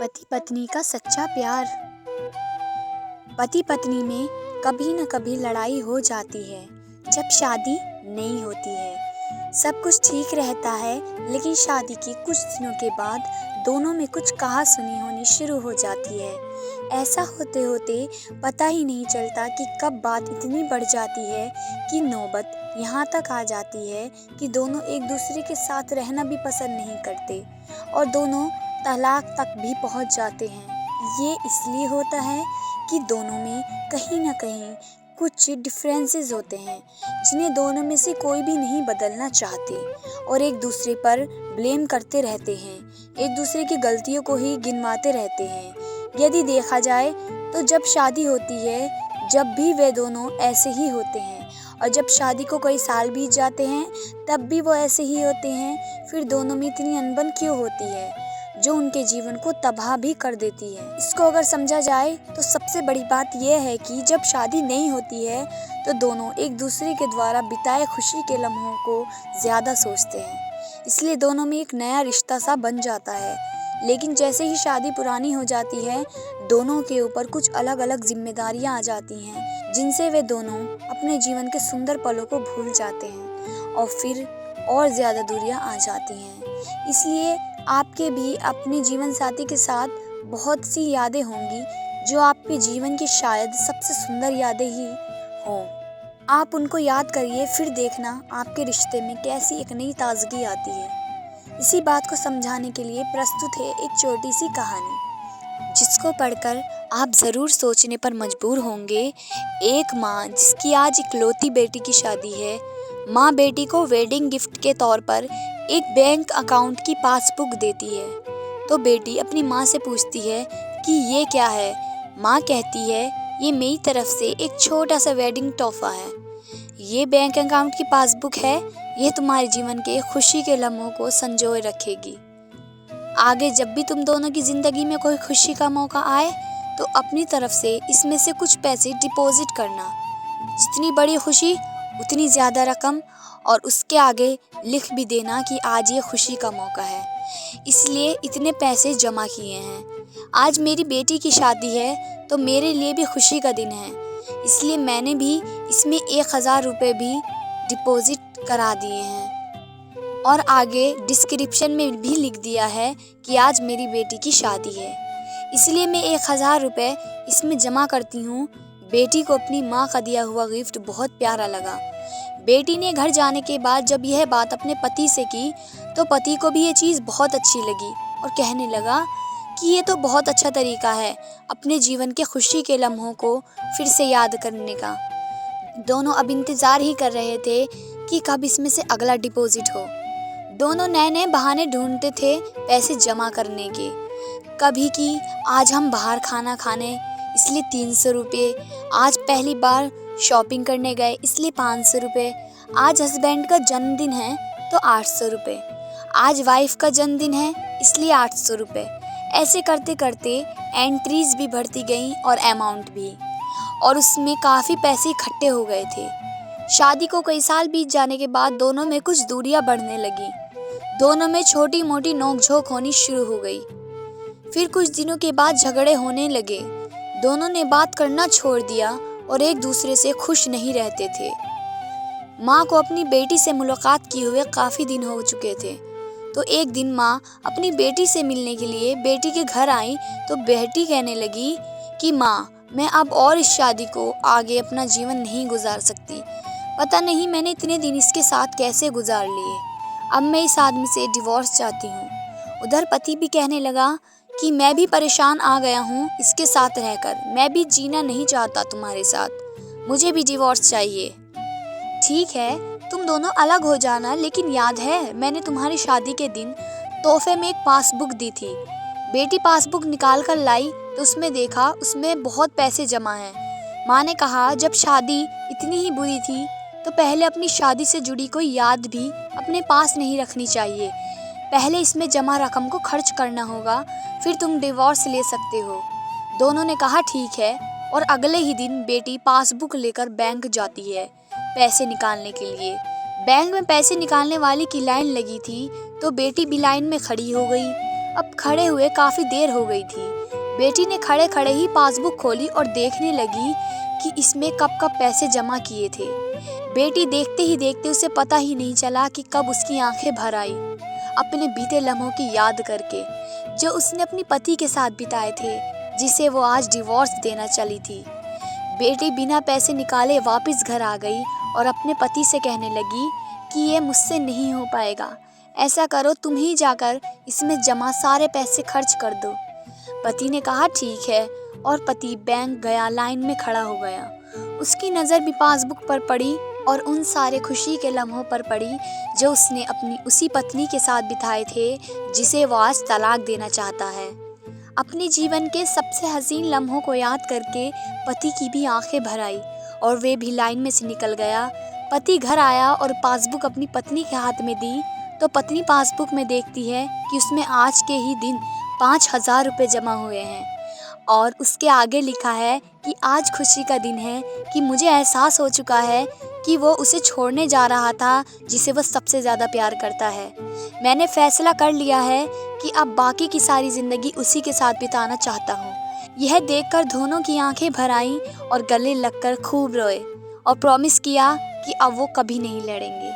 पति पत्नी का सच्चा प्यार। पति पत्नी में कभी न कभी लड़ाई हो जाती है जब शादी नहीं होती है। सब कुछ ठीक रहता है, लेकिन शादी के कुछ दिनों के बाद दोनों में कुछ कहा सुनी होनी शुरू हो जाती है। ऐसा होते होते पता ही नहीं चलता कि कब बात इतनी बढ़ जाती है कि नौबत यहाँ तक आ जाती है कि दोनों एक दूसरे के साथ रहना भी पसंद नहीं करते और दोनों तलाक तक भी पहुँच जाते हैं। ये इसलिए होता है कि दोनों में कहीं ना कहीं कुछ डिफरेंसेस होते हैं जिन्हें दोनों में से कोई भी नहीं बदलना चाहते और एक दूसरे पर ब्लेम करते रहते हैं, एक दूसरे की गलतियों को ही गिनवाते रहते हैं। यदि देखा जाए तो जब शादी होती है जब भी वे दोनों ऐसे ही होते हैं और जब शादी को कई साल बीत जाते हैं तब भी वो ऐसे ही होते हैं। फिर दोनों में इतनी अनबन क्यों होती है जो उनके जीवन को तबाह भी कर देती है। इसको अगर समझा जाए तो सबसे बड़ी बात यह है कि जब शादी नहीं होती है तो दोनों एक दूसरे के द्वारा बिताए खुशी के लम्हों को ज़्यादा सोचते हैं, इसलिए दोनों में एक नया रिश्ता सा बन जाता है। लेकिन जैसे ही शादी पुरानी हो जाती है दोनों के ऊपर कुछ अलग अलग जिम्मेदारियां आ जाती हैं जिनसे वे दोनों अपने जीवन के सुंदर पलों को भूल जाते हैं और फिर और ज़्यादा दूरियां आ जाती हैं। इसलिए आपके भी अपने जीवन साथी के साथ बहुत सी यादें होंगी जो आपके जीवन की शायद सबसे सुंदर यादें ही हों। आप उनको याद करिए, फिर देखना आपके रिश्ते में कैसी एक नई ताजगी आती है। इसी बात को समझाने के लिए प्रस्तुत है एक छोटी सी कहानी जिसको पढ़कर आप ज़रूर सोचने पर मजबूर होंगे। एक माँ जिसकी आज इकलौती बेटी की शादी है, माँ बेटी को वेडिंग गिफ्ट के तौर पर एक बैंक अकाउंट की पासबुक देती है तो बेटी अपनी माँ से पूछती है कि ये क्या है। माँ कहती है ये मेरी तरफ से एक छोटा सा वेडिंग तोहफा है। ये बैंक अकाउंट की पासबुक है, ये तुम्हारे जीवन के खुशी के लम्हों को संजोए रखेगी। आगे जब भी तुम दोनों की ज़िंदगी में कोई खुशी का मौका आए तो अपनी तरफ से इसमें से कुछ पैसे डिपॉजिट करना। जितनी बड़ी खुशी उतनी ज़्यादा रकम, और उसके आगे लिख भी देना कि आज ये खुशी का मौका है, इसलिए इतने पैसे जमा किए हैं। आज मेरी बेटी की शादी है तो मेरे लिए भी खुशी का दिन है, इसलिए मैंने भी इसमें 1000 रुपये भी डिपॉजिट करा दिए हैं और आगे डिस्क्रिप्शन में भी लिख दिया है कि आज मेरी बेटी की शादी है, इसलिए मैं 1000 रुपये इसमें जमा करती हूँ। बेटी को अपनी माँ का दिया हुआ गिफ्ट बहुत प्यारा लगा। बेटी ने घर जाने के बाद जब यह बात अपने पति से की तो पति को भी ये चीज़ बहुत अच्छी लगी और कहने लगा कि ये तो बहुत अच्छा तरीका है अपने जीवन के खुशी के लम्हों को फिर से याद करने का। दोनों अब इंतज़ार ही कर रहे थे कि कब इसमें से अगला डिपॉजिट हो। दोनों नए नए बहाने ढूंढते थे पैसे जमा करने के। कभी कि आज हम बाहर खाना खाने इसलिए 300 रुपये, आज पहली बार शॉपिंग करने गए इसलिए 500 रुपये, आज हस्बैंड का जन्मदिन है तो 800 रुपये, आज वाइफ का जन्मदिन है इसलिए 800 रुपये। ऐसे करते करते एंट्रीज भी बढ़ती गईं और अमाउंट भी, और उसमें काफ़ी पैसे इकट्ठे हो गए थे। शादी को कई साल बीत जाने के बाद दोनों में कुछ दूरियां बढ़ने लगी। दोनों में छोटी मोटी नोकझोंक होनी शुरू हो गई। फिर कुछ दिनों के बाद झगड़े होने लगे। दोनों ने बात करना छोड़ दिया और एक दूसरे से खुश नहीं रहते थे। माँ को अपनी बेटी से मुलाकात किए हुए काफ़ी दिन हो चुके थे, तो एक दिन माँ अपनी बेटी से मिलने के लिए बेटी के घर आई तो बेटी कहने लगी कि माँ, मैं अब और इस शादी को आगे अपना जीवन नहीं गुजार सकती। पता नहीं मैंने इतने दिन इसके साथ कैसे गुजार लिए। अब मैं इस आदमी से डिवोर्स चाहती हूँ। उधर पति भी कहने लगा कि मैं भी परेशान आ गया हूँ इसके साथ रहकर, मैं भी जीना नहीं चाहता तुम्हारे साथ, मुझे भी डिवोर्स चाहिए। ठीक है, तुम दोनों अलग हो जाना, लेकिन याद है मैंने तुम्हारी शादी के दिन तोहफे में एक पासबुक दी थी। बेटी पासबुक निकाल कर लाई तो उसमें देखा उसमें बहुत पैसे जमा हैं। माँ ने कहा जब शादी इतनी ही बुरी थी तो पहले अपनी शादी से जुड़ी कोई याद भी अपने पास नहीं रखनी चाहिए, पहले इसमें जमा रकम को खर्च करना होगा, फिर तुम डिवोर्स ले सकते हो। दोनों ने कहा ठीक है, और अगले ही दिन बेटी पासबुक लेकर बैंक जाती है पैसे निकालने के लिए। बैंक में पैसे निकालने वाले की लाइन लगी थी तो बेटी भी लाइन में खड़ी हो गई। अब खड़े हुए काफी देर हो गई थी। बेटी ने खड़े खड़े ही पासबुक खोली और देखने लगी कि इसमें कब कब पैसे जमा किए थे। बेटी देखते ही देखते उसे पता ही नहीं चला कि कब उसकी आंखें भर आई, अपने बीते लम्हों की याद करके, जो उसने अपने पति के साथ बिताए थे, जिसे वो आज डिवोर्स देना चली थी। बेटी बिना पैसे निकाले वापस घर आ गई और अपने पति से कहने लगी कि ये मुझसे नहीं हो पाएगा, ऐसा करो तुम ही जाकर इसमें जमा सारे पैसे खर्च कर दो। पति ने कहा ठीक है, और पति बैंक गया, लाइन में खड़ा हो गया। उसकी नज़र भी पासबुक पर पड़ी और उन सारे खुशी के लम्हों पर पड़ी जो उसने अपनी उसी पत्नी के साथ बिताए थे, जिसे वो आज तलाक देना चाहता है। अपने जीवन के सबसे हसीन लम्हों को याद करके पति की भी आंखें भर आई और वे भी लाइन में से निकल गया। पति घर आया और पासबुक अपनी पत्नी के हाथ में दी तो पत्नी पासबुक में देखती है कि उसमें आज के ही दिन 5,000 रुपये जमा हुए हैं और उसके आगे लिखा है कि आज खुशी का दिन है कि मुझे एहसास हो चुका है कि वो उसे छोड़ने जा रहा था जिसे वह सबसे ज़्यादा प्यार करता है। मैंने फैसला कर लिया है कि अब बाकी की सारी ज़िंदगी उसी के साथ बिताना चाहता हूँ। यह देखकर दोनों की आंखें भर आईं और गले लगकर खूब रोए और प्रॉमिस किया कि अब वो कभी नहीं लड़ेंगे।